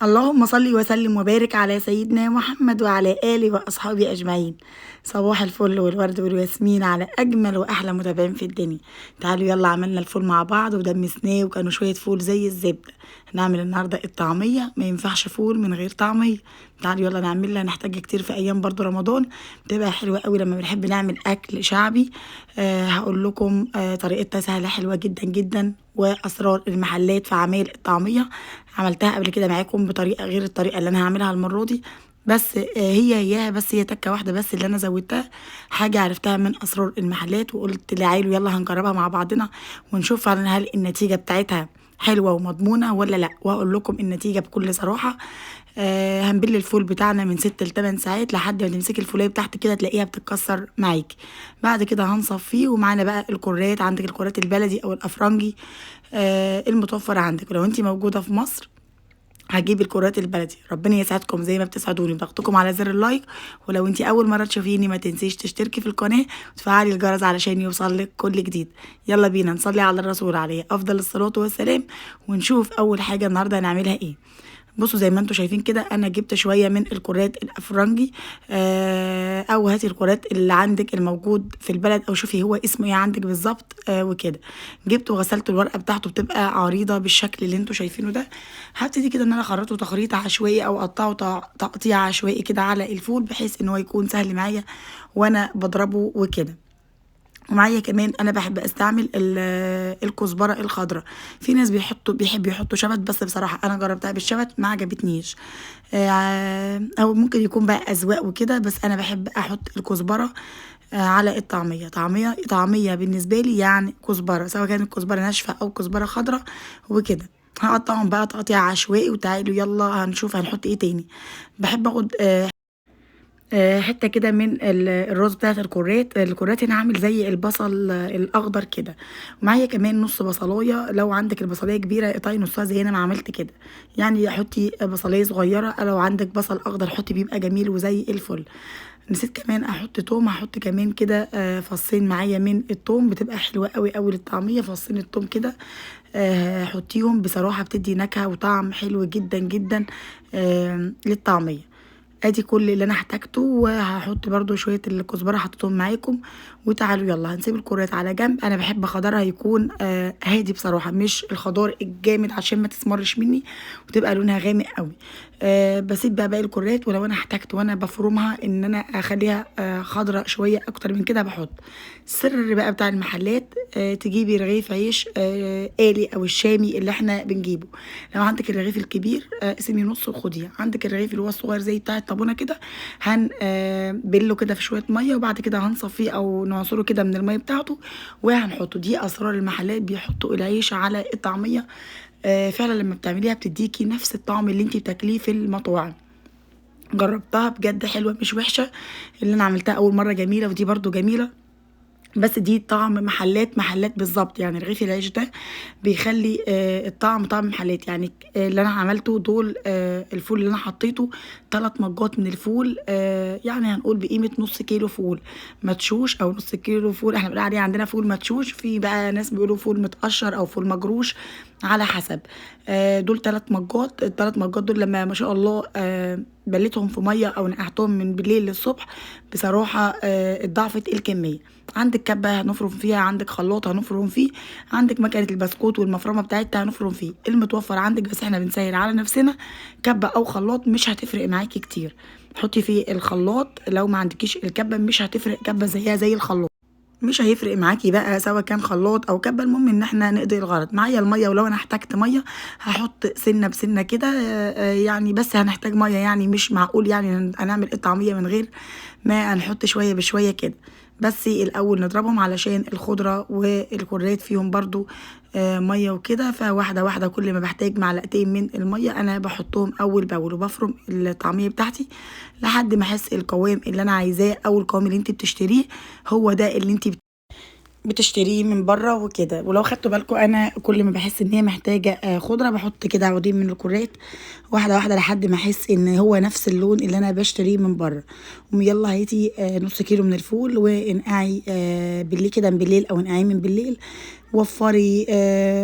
اللهم صل وسلم وبارك على سيدنا محمد وعلى آله وأصحابه أجمعين. صباح الفل والورد والياسمين على أجمل وأحلى متابعين في الدنيا. تعالوا يلا، عملنا الفول مع بعض ودمسناه وكانوا شوية فول زي الزبدة. هنعمل النهاردة الطعمية، ما ينفعش فول من غير طعمية. تعالوا يلا نعملها، نحتاج كتير في أيام برضو رمضان، بتبقى حلوة قوي لما بنحب نعمل أكل شعبي. هقول لكم طريقتها سهلة حلوة جدا جدا، وأسرار المحلات في عمايل الطعمية. عملتها قبل كده معاكم بطريقه غير الطريقه اللي انا هعملها المره دي، بس هي بس هي تكه واحده بس اللي انا زودتها، حاجه عرفتها من اسرار المحلات وقلت لعيلو يلا هنجربها مع بعضنا ونشوف فعلا هل النتيجه بتاعتها حلوه ومضمونه ولا لا. وهقول لكم النتيجه بكل صراحه. هنبل الفول بتاعنا من 6 ل8 ساعات لحد ما تمسكي الفوليه بتاعتك كده تلاقيها بتتكسر معاكي. بعد كده هنصفيه، ومعانا بقى الكرات، عندك الكرات البلدي او الافرنجي المتوفر عندك. ولو انت موجوده في مصر هجيب الكرات البلدي. ربنا يسعدكم زي ما بتسعدوني بضغطكم على زر اللايك. ولو انتي اول مره تشوفيني ما تنسيش تشتركي في القناه وتفعلي الجرس علشان يوصلك كل جديد. يلا بينا نصلي على الرسول عليه افضل الصلاه والسلام، ونشوف اول حاجه النهارده هنعملها ايه. بصوا زي ما انتم شايفين كده، انا جبت شويه من الكرات الافرنجي. او هاتي الكرات اللي عندك الموجود في البلد، او شوفي هو اسمه ايه عندك بالظبط. وكده جبت وغسلت الورقه بتاعته، بتبقى عريضه بالشكل اللي انتم شايفينه ده. هبتدي كده ان انا اخرطه تخريطه عشوائي او اقطعه تقطيع عشوائي كده على الفول، بحيث ان هو يكون سهل معايا وانا بضربه وكده. ومعايا كمان انا بحب استعمل الكزبره الخضراء. في ناس بيحب يحطوا شبت، بس بصراحه انا جربتها بالشبت ما عجبتنيش. او ممكن يكون بقى اذواق وكده، بس انا بحب احط الكزبره على الطعميه. طعميه بالنسبه لي يعني كزبره، سواء كانت كزبره ناشفه او كزبره خضراء وكده. هقطعهم بقى تقطيع عشوائي، وتعالوا يلا هنشوف هنحط ايه تاني. بحب اخد حته كده من الرز بتاعت الكرات هنا عامل زي البصل الاخضر كده. ومعايا كمان نص بصلايه، لو عندك البصلايه كبيره اقطعي نصها زي هنا ما عملت كده. يعني حطي بصلايه صغيره، لو عندك بصل اخضر حطي بيبقى جميل وزي الفل. نسيت كمان احط توم، هحط كمان كده فصين معايا من التوم، بتبقى حلوه قوي قوي للطعميه. فصين التوم كده حطيهم، بصراحه بتدي نكهه وطعم حلو جدا جدا للطعميه. ادي كل اللي انا احتاجته، وهحط برضو شويه الكزبره حطيتهم معاكم. وتعالوا يلا هنسيب الكرات على جنب. انا بحب خضرها يكون هادي بصراحه، مش الخضار الجامد عشان ما تسمرش مني وتبقى لونها غامق قوي. بسيب بقى باقي الكرات، ولو انا احتجت وانا بفرمها ان انا اخليها خضراء شويه اكتر من كده بحط. السر بقى بتاع المحلات تجيبي رغيف عيش آلي او الشامي اللي احنا بنجيبه. لو عندك الرغيف الكبير اقسمي نص وخديه، عندك الرغيف اللي هو الصغير زي بتاع الطابونه كده هنبله كده في شويه ميه، وبعد كده هنصفيه او نعصره كده من الميه بتاعته وهنحطه. دي اسرار المحلات، بيحطوا العيش على الطعميه. فعلا لما بتعمليها بتديكي نفس الطعم اللي انت بتاكليه في المطاعم. جربتها بجد حلوه مش وحشه، اللي انا عملتها اول مره جميله، ودي برضو جميله. بس دي طعم محلات بالظبط. يعني رغيف العيش ده بيخلي الطعم طعم محلات. يعني اللي انا عملته دول الفول اللي انا حطيته 3 مجات من الفول. يعني هنقول بقيمه نص كيلو فول مدشوش او نص كيلو فول احنا بنقول عليه عندنا فول مدشوش. في بقى ناس بيقولوا فول متقشر او فول مجروش على حسب. دول 3 مجات. ال3 مجات دول لما ما شاء الله بليتهم في ميه او نقعتهم من بالليل للصبح، بصراحه اتضاعفت الكميه. عندك كبه هنفرم فيها، عندك خلاط هنفرم فيه، عندك مكنه البسكوت والمفرمه بتاعتها هنفرم فيه، المتوفر عندك. بس احنا بنسهل على نفسنا، كبه او خلاط مش هتفرق معاكي كتير. حطي فيه الخلاط، لو ما عندكيش الكبه مش هتفرق، كبه زيها زي الخلاط مش هيفرق معاكي بقى سواء كان خلاط او كبه. المهم ان احنا نقضي الغرض. معايا الميه، ولو انا احتجت ميه هحط سنه بسنه كده. يعني بس هنحتاج ميه، يعني مش معقول يعني هنعمل الطعميه من غير ما هنحط شويه بشويه كده. بس الاول نضربهم علشان الخضره والكرات فيهم برضو ميه وكده. فواحده واحده كل ما بحتاج معلقتين من الميه انا بحطهم اول باول، وبفرم الطعميه بتاعتي لحد ما احس القوام اللي انا عايزاه او القوام اللي انت بتشتريه هو ده اللي انت بتشتريه من بره وكده. ولو خدتوا بالكم انا كل ما بحس ان هي محتاجه خضره بحط كده عودين من الكرات واحده واحده لحد ما احس ان هو نفس اللون اللي انا بشتريه من بره. يلا هاتي نص كيلو من الفول وانقعي بالليل كده من بالليل او انقعيه من بالليل. وفري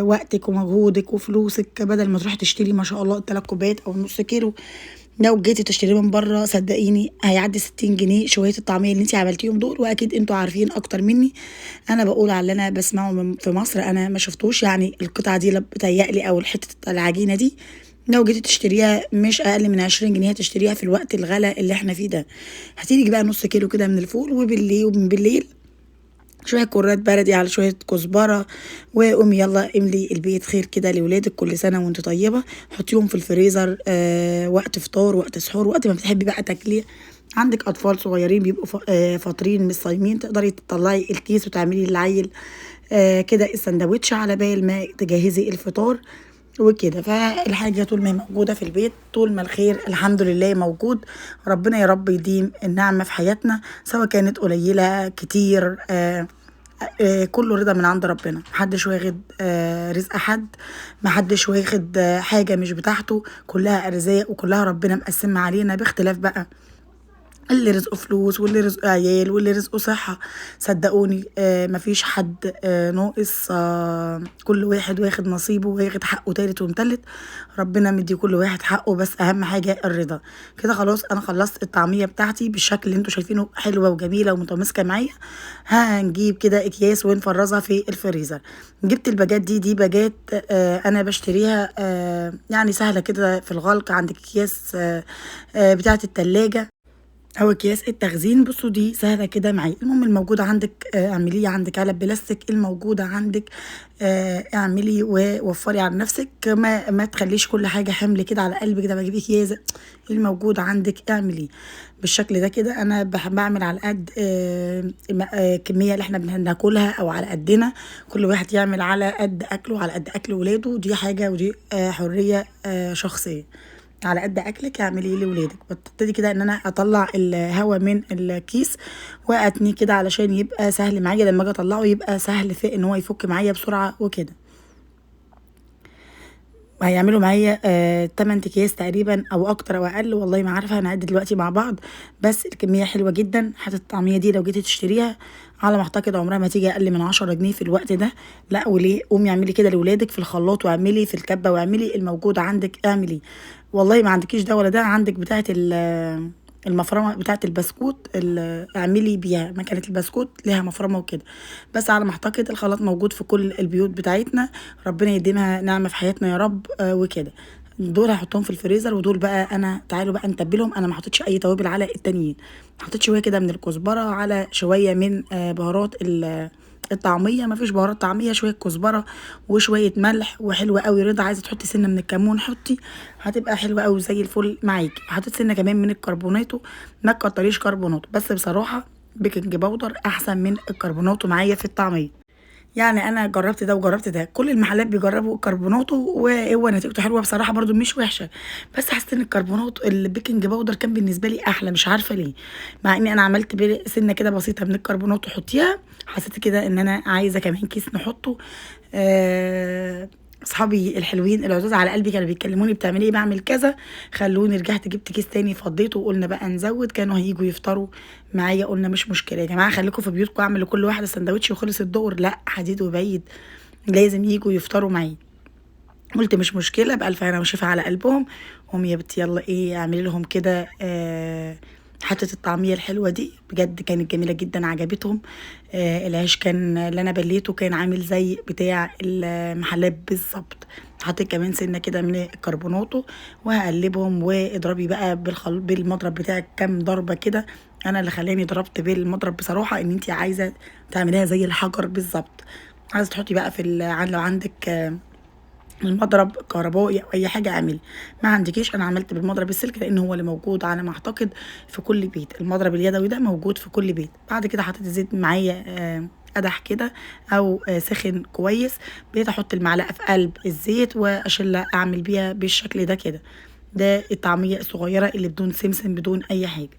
وقتك ومجهودك وفلوسك بدل ما تروحي تشتري ما شاء الله 3 كوبايات او نص كيلو. لو جيتي تشتريه من بره صدقيني هيعدي 60 جنيه شويه الطعميه اللي انت عملتيهم دول. واكيد انتوا عارفين اكتر مني، انا بقول على اللي انا بسمعه في مصر، انا ما شفتوش يعني القطعه دي بتهيألي او حته العجينه دي. لو جيتي تشتريها مش اقل من 20 جنيه تشتريها في الوقت الغلا اللي احنا فيه ده. هتيجي بقى نص كيلو كده من الفول ومن بالليل شوية كرات بلدي على شوية كزبرة. وقومي يلا املي البيت خير كده لولادك، كل سنة وانت طيبة. حطيهم في الفريزر وقت فطار وقت سحور وقت ما بتحبي بقى تاكليه. عندك اطفال صغيرين بيبقوا فاطرين مش صايمين، تقدري تطلعي الكيس وتعملي للعيل كده السندوتش على بال ما تجهزي الفطار وكده. فالحاجة طول ما هي موجودة في البيت طول ما الخير الحمد لله موجود. ربنا يا رب يديم النعمة في حياتنا سواء كانت قليلة كتير كله رضا من عند ربنا. محدش واخد رزق حد، محدش واخد حاجة مش بتاعته، كلها أرزاق وكلها ربنا مقسمها علينا باختلاف بقى اللي رزقه فلوس واللي رزقه عيال واللي رزقه صحة. صدقوني مفيش حد ناقص، كل واحد واخد نصيبه واخد حقه تالت ومتلت. ربنا مدي كل واحد حقه، بس اهم حاجة الرضا. كده خلاص انا خلصت الطعمية بتاعتي بالشكل اللي انتوا شايفينه حلوة وجميلة ومتماسكة معايا. هنجيب كده اكياس ونفرزها في الفريزر. جبت الباجات دي باجات انا بشتريها يعني سهلة كده في الغلق. عندك اكياس بتاعت التلاجة او اكياس التخزين، بصوا دي سهله كده معايا. المهم الموجوده عندك اعمليه، عندك علب بلاستيك الموجوده عندك اعملي ووفري على نفسك. ما تخليش كل حاجه حمل كده على قلبك ده بجيب اكياس الموجود عندك اعملي بالشكل ده كده. انا بعمل على قد الكميه اللي احنا بناكلها او على قدنا، كل واحد يعمل على قد اكله على قد اكل ولاده. دي حاجه ودي حريه شخصيه. على قد اكلك اعملي لولادك. ببتدي كده ان انا اطلع الهواء من الكيس واتنيه كده علشان يبقى سهل معايا لما اجي اطلعه يبقى سهل في ان هو يفك معايا بسرعه وكده. هيعملوا معايا 8 اكياس تقريبا او اكتر او اقل، والله ما عارفه هنعد دلوقتي مع بعض. بس الكميه حلوه جدا. حتى الطعميه دي لو جيتي تشتريها على ما اعتقد عمرها ما تيجي اقل من 10 جنيه في الوقت ده. لا وليه، قومي اعملي كده لاولادك في الخلاط واعملي في الكبه واعملي الموجود عندك اعملي. والله ما عندكيش ده ولا ده، عندك بتاعه المفرمه بتاعه البسكوت اعملي بيها. مكنه البسكوت ليها مفرمه وكده. بس على ما اعتقد الخلاط موجود في كل البيوت بتاعتنا. ربنا يديمها نعمه في حياتنا يا رب وكده. دول هحطهم في الفريزر. ودول بقى انا تعالوا بقى نتبلهم. انا ما حطيتش اي توابل على التانيين، حطيت شويه كده من الكزبره على شويه من بهارات الطعميه. ما فيش بهارات طعميه، شويه كزبره وشويه ملح وحلوه قوي رضا. عايزه تحطي سنه من الكمون حطي، هتبقى حلوه قوي زي الفل معاكي. حطيت سنه كمان من الكربوناتو، ما تكتريش كربوناتو، بس بصراحه بيكنج باودر احسن من الكربوناتو معايا في الطعميه. يعني انا جربت ده وجربت ده، كل المحلات بيجربوا الكربوناتو وهو نتيجته حلوه بصراحه برضو مش وحشه. بس حسيت ان الكربوناتو البيكنج باودر كان بالنسبه لي احلى، مش عارفه ليه. مع اني انا عملت سنه كده بسيطه من الكربوناتو حطيها، حسيت كده ان انا عايزه كمان كيس نحطه. اصحابي الحلوين العزاز على قلبي كانوا بيكلموني بتعملي ايه، بعمل كذا. خلوني رجعت جبت كيس تاني فضيته وقلنا بقى نزود. كانوا هيجوا يفطروا معايا، قلنا مش مشكله يا جماعه خليكم في بيوتكم، اعمل لكل واحده سندوتش وخلص الدور. لا حديد وبعيد، لازم يجوا يفطروا معايا. قلت مش مشكله بألف هنا وشفا على قلبهم. هم يا بنتي يلا ايه اعملي لهم كده حتة الطعمية الحلوة دي بجد كانت جميلة جدا عجبتهم. العيش كان اللي انا بليته كان عامل زي بتاع المحلات بالظبط. حطيت كمان سنة كده من الكربوناتو وهقلبهم. واضربي بقى بالمضرب بتاعك كام ضربة كده. انا اللي خلاني ضربت بالمضرب بصراحة ان انتي عايزة تعمليها زي الحجر بالظبط. عايزة تحطي بقى في لو عندك المضرب كهربائي او اي حاجه اعملي. ما عندكيش، انا عملت بالمضرب السلك لان هو اللي موجود على ما اعتقد في كل بيت. المضرب اليدوي ده موجود في كل بيت. بعد كده حطيت الزيت معايا قدح كده او سخن كويس. بقيت احط المعلقه في قلب الزيت واشيلها اعمل بيها بالشكل ده كده. ده الطعميه الصغيره اللي بدون سمسم بدون اي حاجه.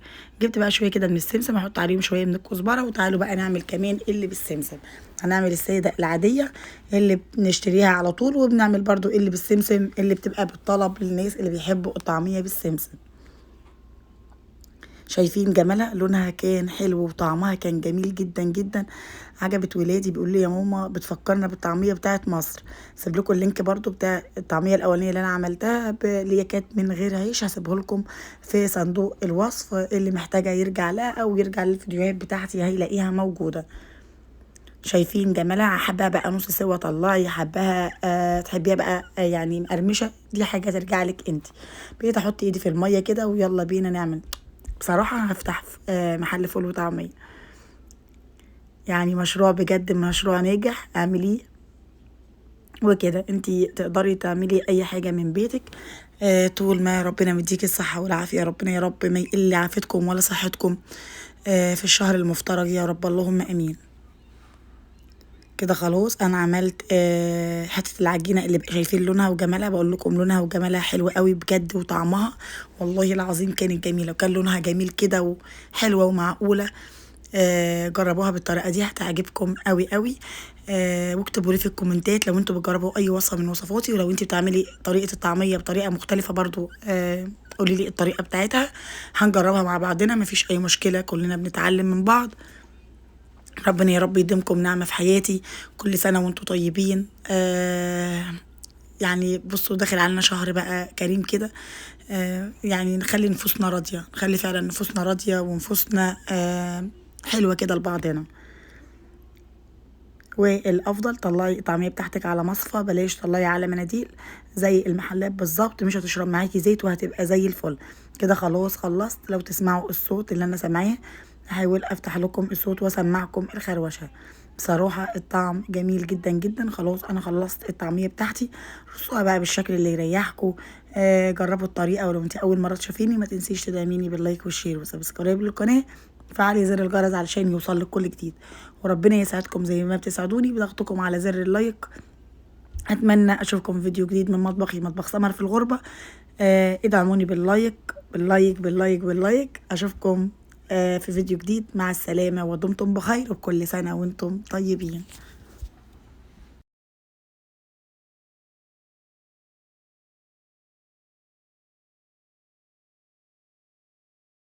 جبت بقى شويه كده من السمسم، احط عليهم شويه من الكزبره. وتعالوا بقى نعمل كمان اللي بالسمسم. هنعمل الساده العاديه اللي بنشتريها على طول، وبنعمل برضو اللي بالسمسم اللي بتبقى بالطلب للناس اللي بيحبوا الطعميه بالسمسم. شايفين جمالها؟ لونها كان حلو وطعمها كان جميل جدا جدا. عجبت ولادي، بيقولوا لي يا ماما بتفكرنا بالطعميه بتاعه مصر. سيب لكم اللينك برضو بتاع الطعميه الاولانيه اللي انا عملتها اللي هي كانت من غير عيش، هسيبه لكم في صندوق الوصف، اللي محتاجه يرجع لها او يرجع للفيديوهات بتاعتي هيلاقيها موجوده. شايفين جمالها؟ حباها بقى نص سوا طلعي، حباها تحبيها بقى يعني مقرمشه، دي حاجه ترجع لك انت. بقيت احط ايدي في الميه كده ويلا بينا نعمل. بصراحة هفتح محل فول وطعمية، يعني مشروع بجد، مشروع ناجح. اعمليه وكده انتي تقدري تعملي اي حاجة من بيتك. طول ما ربنا مديكي الصحة والعافية، ربنا يا رب ما يقل عافيتكم ولا صحتكم في الشهر المفترج يا رب، اللهم امين. كده خلاص انا عملت حته العجينه اللي شايفين لونها وجمالها. بقول لكم لونها وجمالها حلو قوي بجد، وطعمها والله العظيم كانت جميله، وكان لونها جميل كده وحلوه ومعقوله. جربوها بالطريقه دي هتعجبكم قوي قوي. واكتبوا لي في الكومنتات لو انتوا بتجربوا اي وصفه من وصفاتي، ولو انتوا بتعملي طريقه الطعميه بطريقه مختلفه برضو قولي لي الطريقه بتاعتها، هنجربها مع بعضنا، مفيش اي مشكله، كلنا بنتعلم من بعض. ربنا يا رب يديمكم نعمة في حياتي. كل سنة وانتم طيبين. يعني بصوا داخل علينا شهر بقى كريم كده. يعني نخلي نفوسنا راضية، نخلي فعلا نفوسنا راضية ونفوسنا حلوة كده لبعضنا. والافضل طلعي الطعميه بتاعتك على مصفى، بلاش طلعي على مناديل زي المحلات بالظبط، مش هتشرب معاكي زيت وهتبقى زي الفل. كده خلاص خلصت. لو تسمعوا الصوت اللي انا سامعاه، هحاول افتح لكم الصوت واسمعكم الخروشه. بصراحه الطعم جميل جدا جدا. خلاص انا خلصت الطعميه بتاعتي. رصوها بقى بالشكل اللي يريحكم. جربوا الطريقه، ولو انت اول مره تشوفيني ما تنسيش تدعميني باللايك والشير وسبسكرايب للقناه. فعلي زر الجرس علشان يوصل لك كل جديد. وربنا يسعدكم زي ما بتسعدوني بضغطكم على زر اللايك. اتمنى اشوفكم في فيديو جديد من مطبخي، مطبخ سمر في الغربه. ادعموني باللايك باللايك باللايك باللايك. اشوفكم في فيديو جديد. مع السلامه ودمتم بخير، وكل سنه وانتم طيبين.